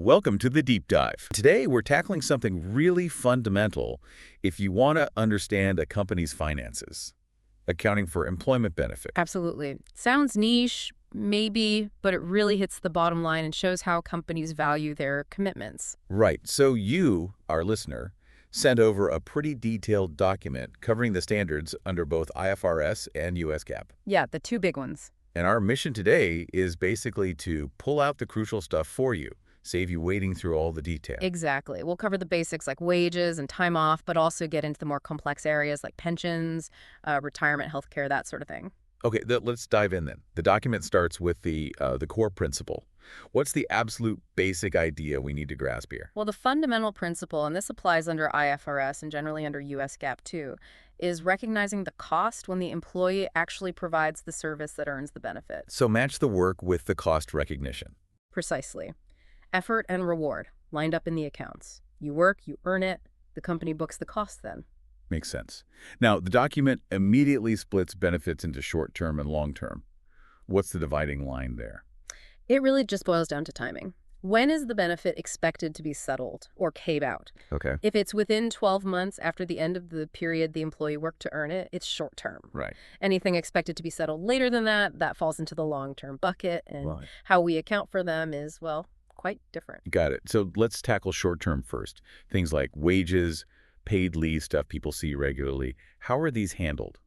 Welcome to the Deep Dive. Today, we're tackling something really fundamental if you want to understand a company's finances, accounting for employment benefit. Absolutely. Sounds niche, maybe, but it really hits the bottom line and shows how companies value their commitments. Right. So you, our listener, sent over a pretty detailed document covering the standards under both IFRS and US GAAP. Yeah, the two big ones. And our mission today is basically to pull out the crucial stuff for you, save you wading through all the detail. Exactly. We'll cover the basics like wages and time off, but also get into the more complex areas like pensions, retirement, healthcare, that sort of thing. Okay, let's dive in then. The document starts with the core principle. What's the absolute basic idea we need to grasp here? Well, the fundamental principle, and this applies under IFRS and generally under US GAAP too, is recognizing the cost when the employee actually provides the service that earns the benefit. So match the work with the cost recognition. Precisely. Effort and reward lined up in the accounts. You work, you earn it, the company books the cost then. Makes sense. Now, the document immediately splits benefits into short-term and long-term. What's the dividing line there? It really just boils down to timing. When is the benefit expected to be settled or paid out? Okay. If it's within 12 months after the end of the period the employee worked to earn it, it's short-term. Right. Anything expected to be settled later than that falls into the long-term bucket, and Right. how we account for them is, well, quite different. Got it. So let's tackle short-term first. Things like wages, paid leave, stuff people see regularly. How are these handled?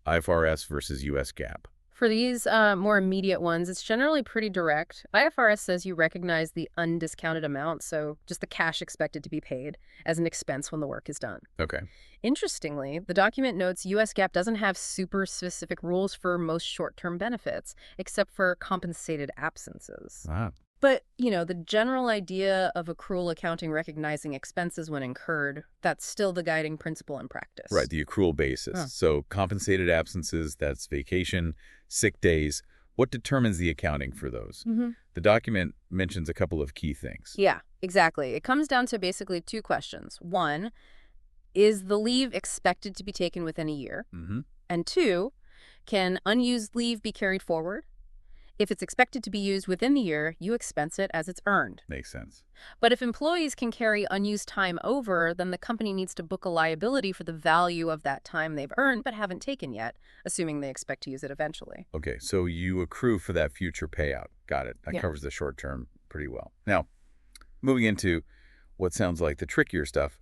IFRS versus US GAAP. For these more immediate ones, it's generally pretty direct. IFRS says you recognize the undiscounted amount, so just the cash expected to be paid, as an expense when the work is done. Okay. Interestingly, the document notes US GAAP doesn't have super specific rules for most short-term benefits, except for compensated absences. Ah. But, the general idea of accrual accounting recognizing expenses when incurred, that's still the guiding principle in practice. Right, the accrual basis. Huh. So compensated absences, that's vacation, sick days. What determines the accounting for those? The document mentions a couple of key things. Yeah, exactly. It comes down to basically two questions. One, is the leave expected to be taken within a year? And two, can unused leave be carried forward? If it's expected to be used within the year, you expense it as it's earned. Makes sense. But if employees can carry unused time over, then the company needs to book a liability for the value of that time they've earned but haven't taken yet, assuming they expect to use it eventually. Okay, so you accrue for that future payout. Got it. That Yeah. covers the short term pretty well. Now, moving into what sounds like the trickier stuff,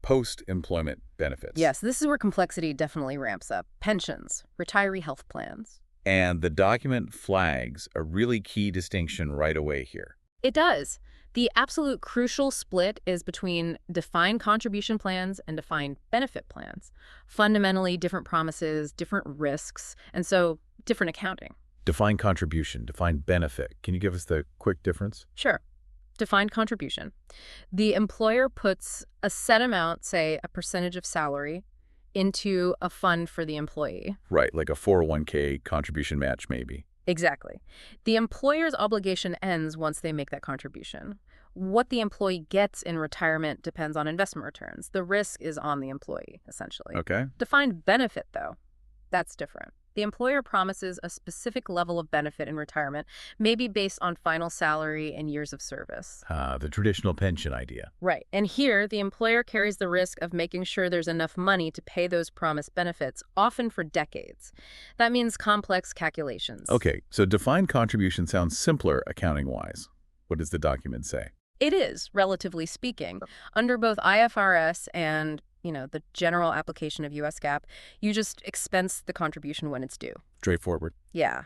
post-employment benefits. Yes, this is where complexity definitely ramps up. Pensions, retiree health plans. And the document flags a really key distinction right away here. It does. The absolute crucial split is between defined contribution plans and defined benefit plans. Fundamentally different promises, different risks, and so different accounting. Defined contribution, defined benefit. Can you give us the quick difference? Sure. Defined contribution. The employer puts a set amount, say a percentage of salary, into a fund for the employee. Right, like a 401k contribution match maybe. Exactly. The employer's obligation ends once they make that contribution. What the employee gets in retirement depends on investment returns. The risk is on the employee, essentially. Okay. Defined benefit, though, that's different. The employer promises a specific level of benefit in retirement, maybe based on final salary and years of service. The traditional pension idea. Right. And here, the employer carries the risk of making sure there's enough money to pay those promised benefits, often for decades. That means complex calculations. Okay, so defined contribution sounds simpler accounting-wise. What does the document say? It is, relatively speaking. Under both IFRS and the general application of US GAAP, you just expense the contribution when it's due. Straightforward. Yeah.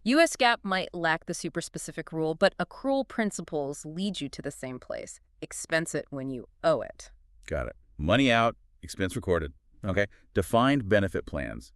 US GAAP might lack the super specific rule, but accrual principles lead you to the same place. Expense it when you owe it. Got it. Money out, expense recorded. Okay. Defined benefit plans.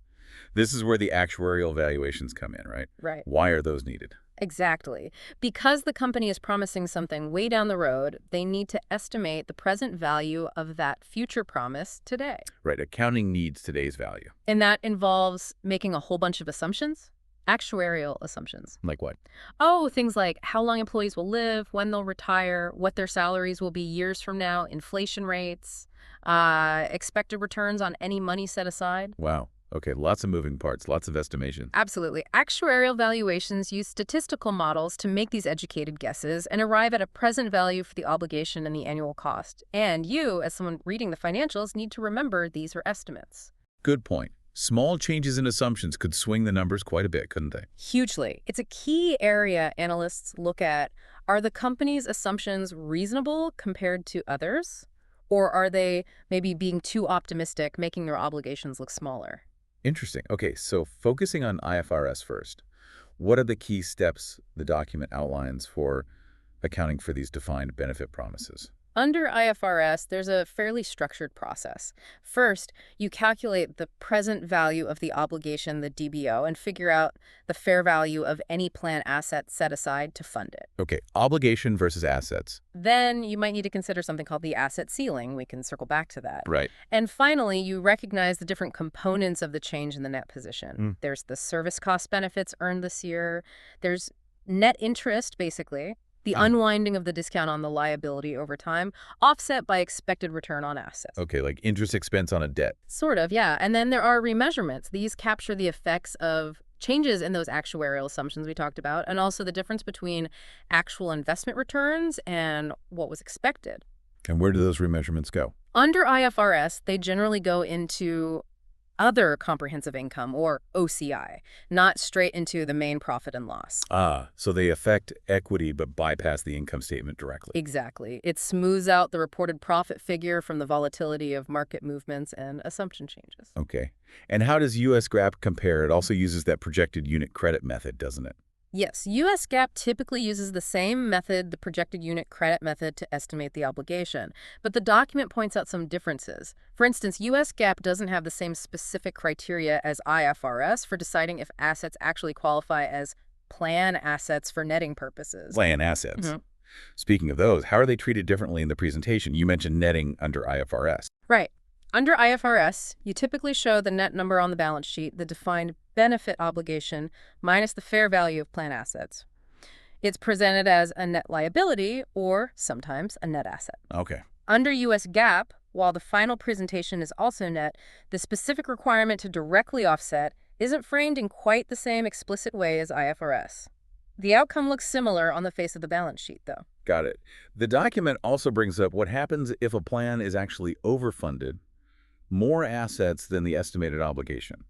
This is where the actuarial valuations come in, right? Right. Why are those needed? Exactly. Because the company is promising something way down the road, they need to estimate the present value of that future promise today. Right. Accounting needs today's value. And that involves making a whole bunch of assumptions, actuarial assumptions. Like what? Oh, things like how long employees will live, when they'll retire, what their salaries will be years from now, inflation rates, expected returns on any money set aside. Wow. Okay, lots of moving parts, lots of estimation. Absolutely. Actuarial valuations use statistical models to make these educated guesses and arrive at a present value for the obligation and the annual cost. And you, as someone reading the financials, need to remember these are estimates. Good point. Small changes in assumptions could swing the numbers quite a bit, couldn't they? Hugely. It's a key area analysts look at. Are the company's assumptions reasonable compared to others? Or are they maybe being too optimistic, making their obligations look smaller? Interesting. Okay, so focusing on IFRS first, what are the key steps the document outlines for accounting for these defined benefit promises? Under IFRS, there's a fairly structured process. First, you calculate the present value of the obligation, the DBO, and figure out the fair value of any plan asset set aside to fund it. Okay, obligation versus assets. Then you might need to consider something called the asset ceiling. We can circle back to that. Right. And finally, you recognize the different components of the change in the net position. There's the service cost benefits earned this year. There's net interest, basically, the unwinding of the discount on the liability over time, offset by expected return on assets. Okay, like interest expense on a debt. Sort of, yeah. And then there are remeasurements. These capture the effects of changes in those actuarial assumptions we talked about, and also the difference between actual investment returns and what was expected. And where do those remeasurements go? Under IFRS, they generally go into other comprehensive income, or OCI, not straight into the main profit and loss. Ah, so they affect equity but bypass the income statement directly. Exactly. It smooths out the reported profit figure from the volatility of market movements and assumption changes. Okay. And how does US GAAP compare? It also uses that projected unit credit method, doesn't it? Yes, US GAAP typically uses the same method, the projected unit credit method, to estimate the obligation. But the document points out some differences. For instance, US GAAP doesn't have the same specific criteria as IFRS for deciding if assets actually qualify as plan assets for netting purposes. Plan assets. Speaking of those, how are they treated differently in the presentation? You mentioned netting under IFRS. Right. Under IFRS, you typically show the net number on the balance sheet, the defined benefit obligation, minus the fair value of plan assets. It's presented as a net liability or sometimes a net asset. Okay. Under US GAAP, while the final presentation is also net, the specific requirement to directly offset isn't framed in quite the same explicit way as IFRS. The outcome looks similar on the face of the balance sheet, though. Got it. The document also brings up what happens if a plan is actually overfunded, more assets than the estimated obligation.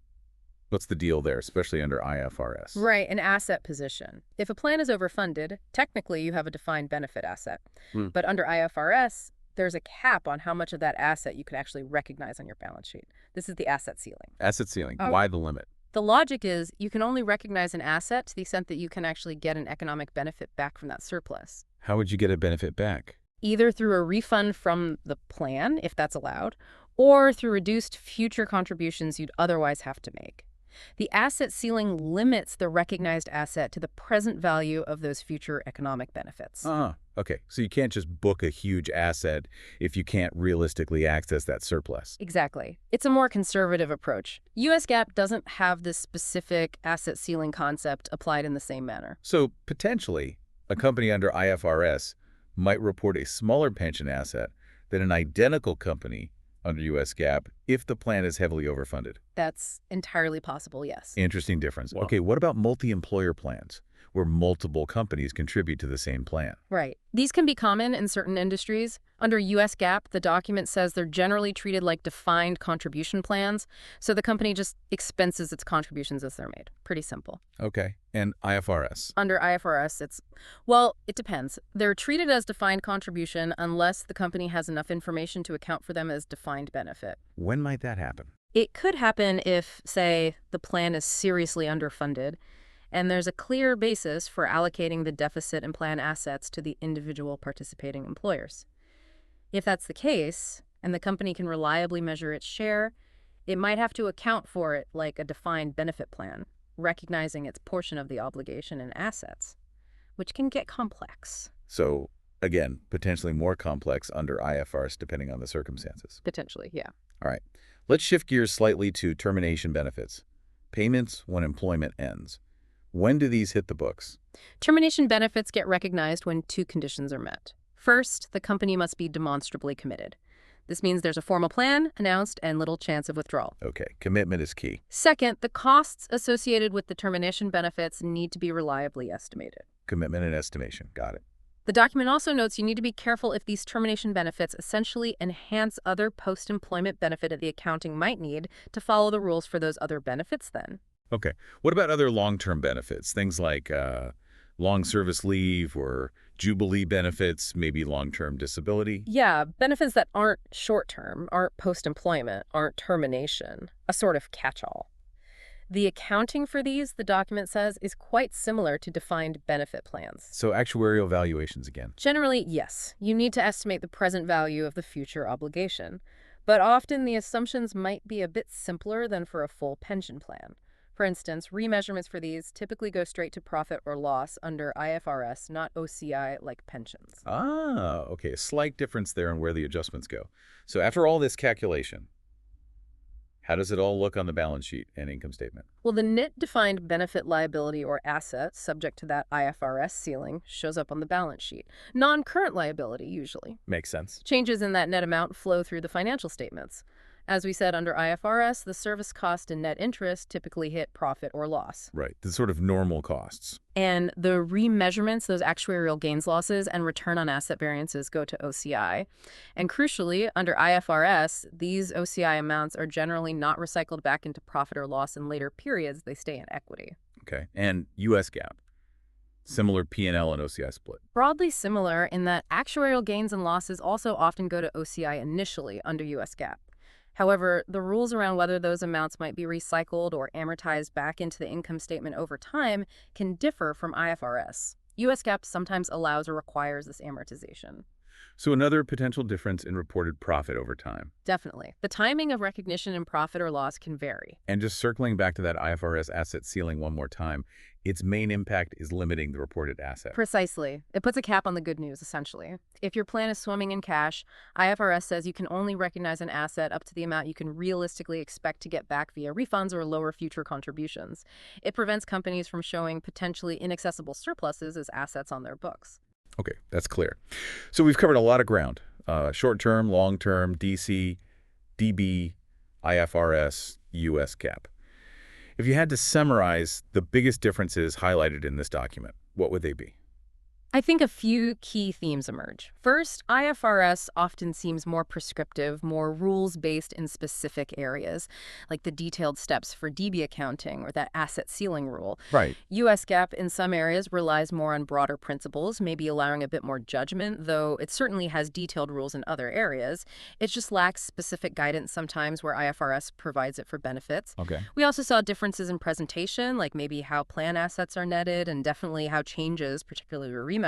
What's the deal there, especially under IFRS? Right, an asset position. If a plan is overfunded, technically you have a defined benefit asset. But under IFRS, there's a cap on how much of that asset you can actually recognize on your balance sheet. This is the asset ceiling. Asset ceiling. Why the limit? The logic is you can only recognize an asset to the extent that you can actually get an economic benefit back from that surplus. How would you get a benefit back? Either through a refund from the plan, if that's allowed, or through reduced future contributions you'd otherwise have to make. The asset ceiling limits the recognized asset to the present value of those future economic benefits. Okay. So you can't just book a huge asset if you can't realistically access that surplus. Exactly. It's a more conservative approach. US GAAP doesn't have this specific asset ceiling concept applied in the same manner. So potentially, a company under IFRS might report a smaller pension asset than an identical company under US GAAP if the plan is heavily overfunded. That's entirely possible, yes. Interesting difference. Wow. Okay, what about multi-employer plans, where multiple companies contribute to the same plan? Right. These can be common in certain industries. Under US GAAP, the document says they're generally treated like defined contribution plans, so the company just expenses its contributions as they're made. Pretty simple. Okay, and IFRS? Under IFRS, well, it depends. They're treated as defined contribution unless the company has enough information to account for them as defined benefit. When might that happen? It could happen if, say, the plan is seriously underfunded, and there's a clear basis for allocating the deficit in plan assets to the individual participating employers. If that's the case, and the company can reliably measure its share, it might have to account for it like a defined benefit plan, recognizing its portion of the obligation in assets, which can get complex. So, again, potentially more complex under IFRS depending on the circumstances. Potentially, yeah. All right, let's shift gears slightly to termination benefits. Payments when employment ends. When do these hit the books? Termination benefits get recognized when two conditions are met. First, the company must be demonstrably committed. This means there's a formal plan announced and little chance of withdrawal. Okay, commitment is key. Second, the costs associated with the termination benefits need to be reliably estimated. Commitment and estimation. Got it. The document also notes you need to be careful if these termination benefits essentially enhance other post-employment benefit that the accounting might need to follow the rules for those other benefits then. Okay. What about other long-term benefits? Things like long service leave or jubilee benefits, maybe long-term disability? Yeah, benefits that aren't short-term, aren't post-employment, aren't termination, a sort of catch-all. The accounting for these, the document says, is quite similar to defined benefit plans. So actuarial valuations again. Generally, yes, you need to estimate the present value of the future obligation. But often the assumptions might be a bit simpler than for a full pension plan. For instance, remeasurements for these typically go straight to profit or loss under IFRS, not OCI like pensions. Ah, okay. A slight difference there in where the adjustments go. So after all this calculation, how does it all look on the balance sheet and income statement? Well, the net defined benefit liability or asset, subject to that IFRS ceiling, shows up on the balance sheet. Non-current liability, usually. Makes sense. Changes in that net amount flow through the financial statements. As we said under IFRS, the service cost and net interest typically hit profit or loss. Right. The sort of normal costs. And the remeasurements, those actuarial gains losses and return on asset variances go to OCI. And crucially, under IFRS, these OCI amounts are generally not recycled back into profit or loss in later periods. They stay in equity. Okay. And US GAAP. Similar P&L and OCI split. Broadly similar in that actuarial gains and losses also often go to OCI initially under US GAAP. However, the rules around whether those amounts might be recycled or amortized back into the income statement over time can differ from IFRS. US GAAP sometimes allows or requires this amortization. So another potential difference in reported profit over time. Definitely. The timing of recognition in profit or loss can vary. And just circling back to that IFRS asset ceiling one more time, its main impact is limiting the reported asset. Precisely. It puts a cap on the good news, essentially. If your plan is swimming in cash, IFRS says you can only recognize an asset up to the amount you can realistically expect to get back via refunds or lower future contributions. It prevents companies from showing potentially inaccessible surpluses as assets on their books. Okay, that's clear. So we've covered a lot of ground. Short-term, long-term, DC, DB, IFRS, US GAAP. If you had to summarize the biggest differences highlighted in this document, what would they be? I think a few key themes emerge. First, IFRS often seems more prescriptive, more rules-based in specific areas, like the detailed steps for DB accounting or that asset ceiling rule. Right. US GAAP in some areas relies more on broader principles, maybe allowing a bit more judgment, though it certainly has detailed rules in other areas. It just lacks specific guidance sometimes where IFRS provides it for benefits. Okay. We also saw differences in presentation, like maybe how plan assets are netted and definitely how changes, particularly remeasurements,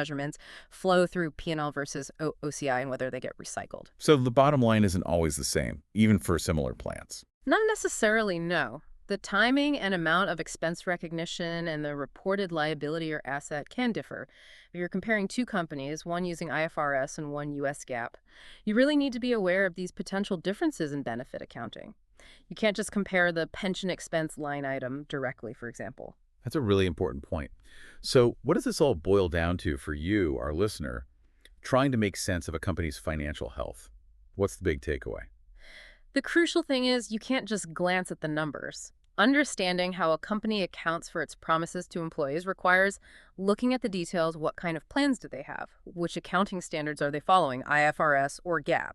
flow through P&L versus OCI and whether they get recycled. So the bottom line isn't always the same, even for similar plans. Not necessarily, no. The timing and amount of expense recognition and the reported liability or asset can differ. If you're comparing two companies, one using IFRS and one US GAAP, you really need to be aware of these potential differences in benefit accounting. You can't just compare the pension expense line item directly, for example. That's a really important point. So what does this all boil down to for you, our listener, trying to make sense of a company's financial health? What's the big takeaway? The crucial thing is you can't just glance at the numbers. Understanding how a company accounts for its promises to employees requires looking at the details. What kind of plans do they have? Which accounting standards are they following, IFRS or GAAP?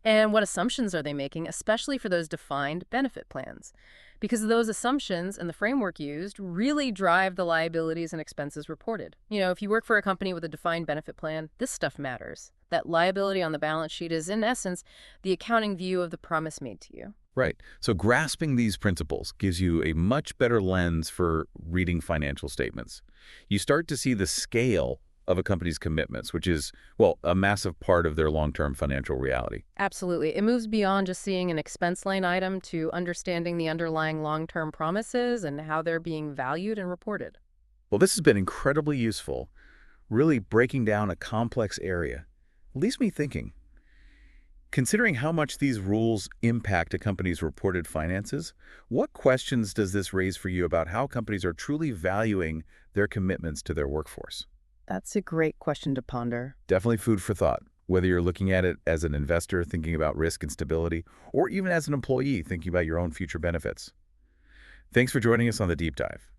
And what assumptions are they making, especially for those defined benefit plans? Because those assumptions and the framework used really drive the liabilities and expenses reported. You know, if you work for a company with a defined benefit plan, this stuff matters. That liability on the balance sheet is, in essence, the accounting view of the promise made to you. Right. So grasping these principles gives you a much better lens for reading financial statements. You start to see the scale of a company's commitments, which is, well, a massive part of their long-term financial reality. Absolutely. It moves beyond just seeing an expense line item to understanding the underlying long-term promises and how they're being valued and reported. Well, this has been incredibly useful, really breaking down a complex area. It leaves me thinking, considering how much these rules impact a company's reported finances, what questions does this raise for you about how companies are truly valuing their commitments to their workforce? That's a great question to ponder. Definitely food for thought. whether you're looking at it as an investor thinking about risk and stability, or even as an employee thinking about your own future benefits. Thanks for joining us on the Deep Dive.